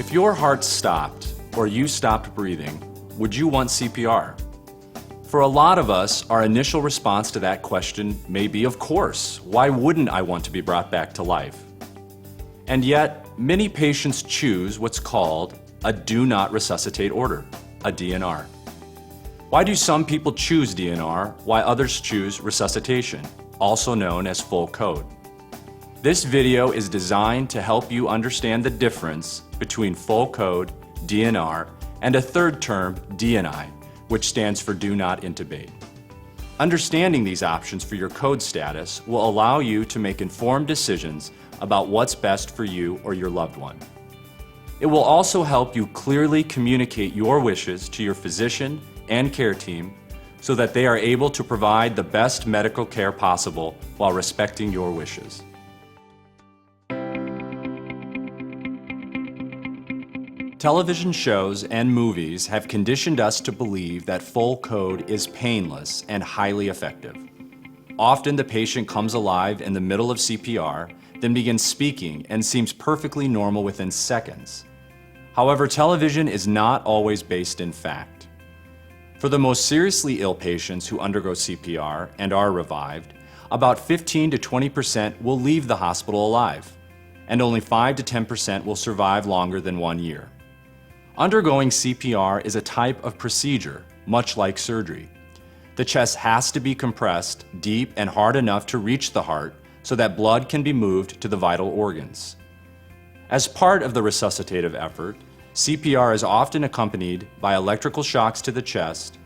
If your heart stopped or you stopped breathing, would you want CPR? For a lot of us, our initial response to that question may be, of course, why wouldn't I want to be brought back to life? And yet, many patients choose what's called a do not resuscitate order, a DNR. Why do some people choose DNR while others choose resuscitation, also known as full code? This video is designed to help you understand the difference between full code, DNR, and a third term, DNI, which stands for do not intubate. Understanding these options for your code status will allow you to make informed decisions about what's best for you or your loved one. It will also help you clearly communicate your wishes to your physician and care team so that they are able to provide the best medical care possible while respecting your wishes. Television shows and movies have conditioned us to believe that full code is painless and highly effective. Often the patient comes alive in the middle of CPR, then begins speaking and seems perfectly normal within seconds. However, television is not always based in fact. For the most seriously ill patients who undergo CPR and are revived, about 15 to 20% will leave the hospital alive, and only 5 to 10% will survive longer than 1 year. Undergoing CPR is a type of procedure, much like surgery. The chest has to be compressed deep and hard enough to reach the heart so that blood can be moved to the vital organs. As part of the resuscitative effort, CPR is often accompanied by electrical shocks to the chest,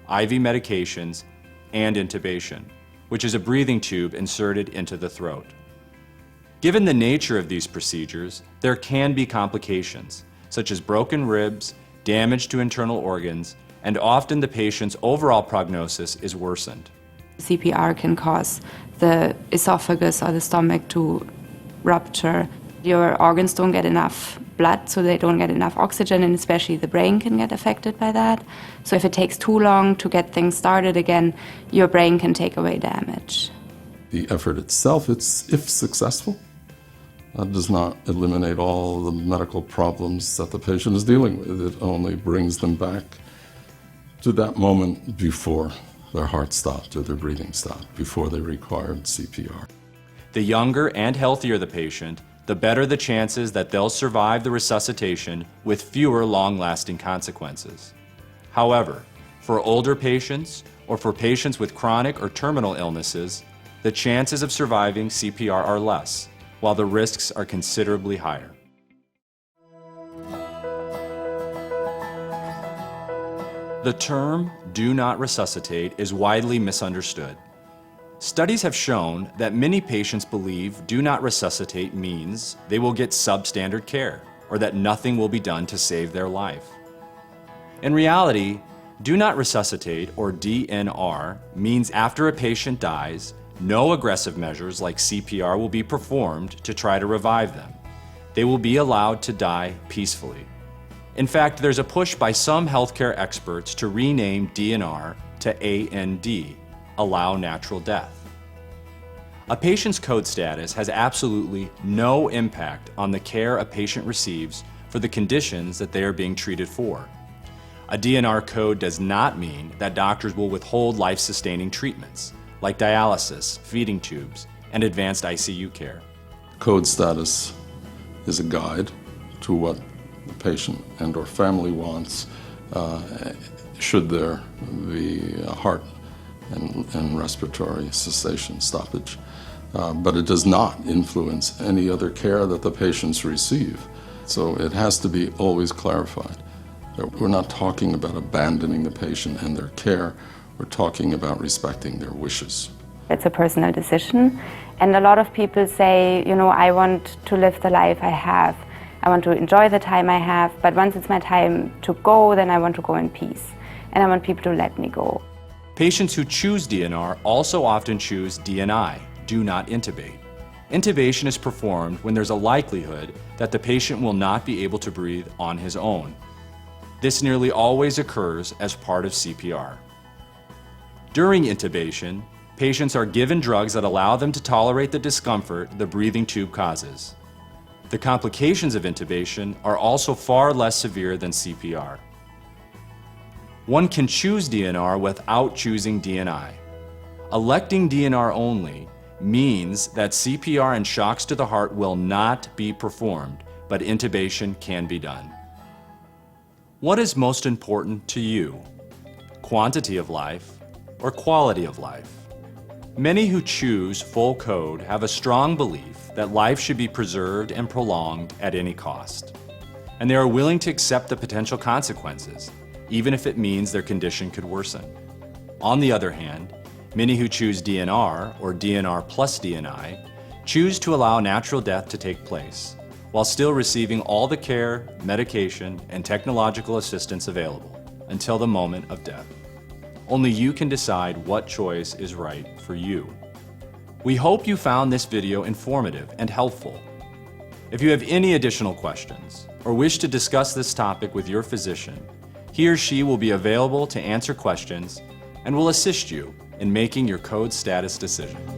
IV medications, and intubation, which is a breathing tube inserted into the throat. Given the nature of these procedures, there can be complications, such as broken ribs, damage to internal organs, and often the patient's overall prognosis is worsened. CPR can cause the esophagus or the stomach to rupture. Your organs don't get enough blood, so they don't get enough oxygen, and especially the brain can get affected by that. So if it takes too long to get things started again, your brain can take away damage. The effort itself, if successful, does not eliminate all the medical problems that the patient is dealing with. It only brings them back to that moment before their heart stopped or their breathing stopped, before they required CPR. The younger and healthier the patient, the better the chances that they'll survive the resuscitation with fewer long-lasting consequences. However, for older patients or for patients with chronic or terminal illnesses, the chances of surviving CPR are less, while the risks are considerably higher. The term "do not resuscitate" is widely misunderstood. Studies have shown that many patients believe "do not resuscitate" means they will get substandard care or that nothing will be done to save their life. In reality, "do not resuscitate" or DNR means after a patient dies, no aggressive measures like CPR will be performed to try to revive them. They will be allowed to die peacefully. In fact, there's a push by some healthcare experts to rename DNR to AND, allow natural death. A patient's code status has absolutely no impact on the care a patient receives for the conditions that they are being treated for. A DNR code does not mean that doctors will withhold life-sustaining treatments, like dialysis, feeding tubes, and advanced ICU care. Code status is a guide to what the patient and or family wants should there be a heart and respiratory cessation stoppage. But it does not influence any other care that the patients receive. So it has to be always clarified that we're not talking about abandoning the patient and their care. We're talking about respecting their wishes. It's a personal decision, and a lot of people say, I want to live the life I have. I want to enjoy the time I have, but once it's my time to go, then I want to go in peace, and I want people to let me go. Patients who choose DNR also often choose DNI, do not intubate. Intubation is performed when there's a likelihood that the patient will not be able to breathe on his own. This nearly always occurs as part of CPR. During intubation, patients are given drugs that allow them to tolerate the discomfort the breathing tube causes. The complications of intubation are also far less severe than CPR. One can choose DNR without choosing DNI. Electing DNR only means that CPR and shocks to the heart will not be performed, but intubation can be done. What is most important to you? Quantity of life or quality of life? Many who choose full code have a strong belief that life should be preserved and prolonged at any cost. And they are willing to accept the potential consequences, even if it means their condition could worsen. On the other hand, many who choose DNR or DNR plus DNI choose to allow natural death to take place, while still receiving all the care, medication, and technological assistance available until the moment of death. Only you can decide what choice is right for you. We hope you found this video informative and helpful. If you have any additional questions or wish to discuss this topic with your physician, he or she will be available to answer questions and will assist you in making your code status decision.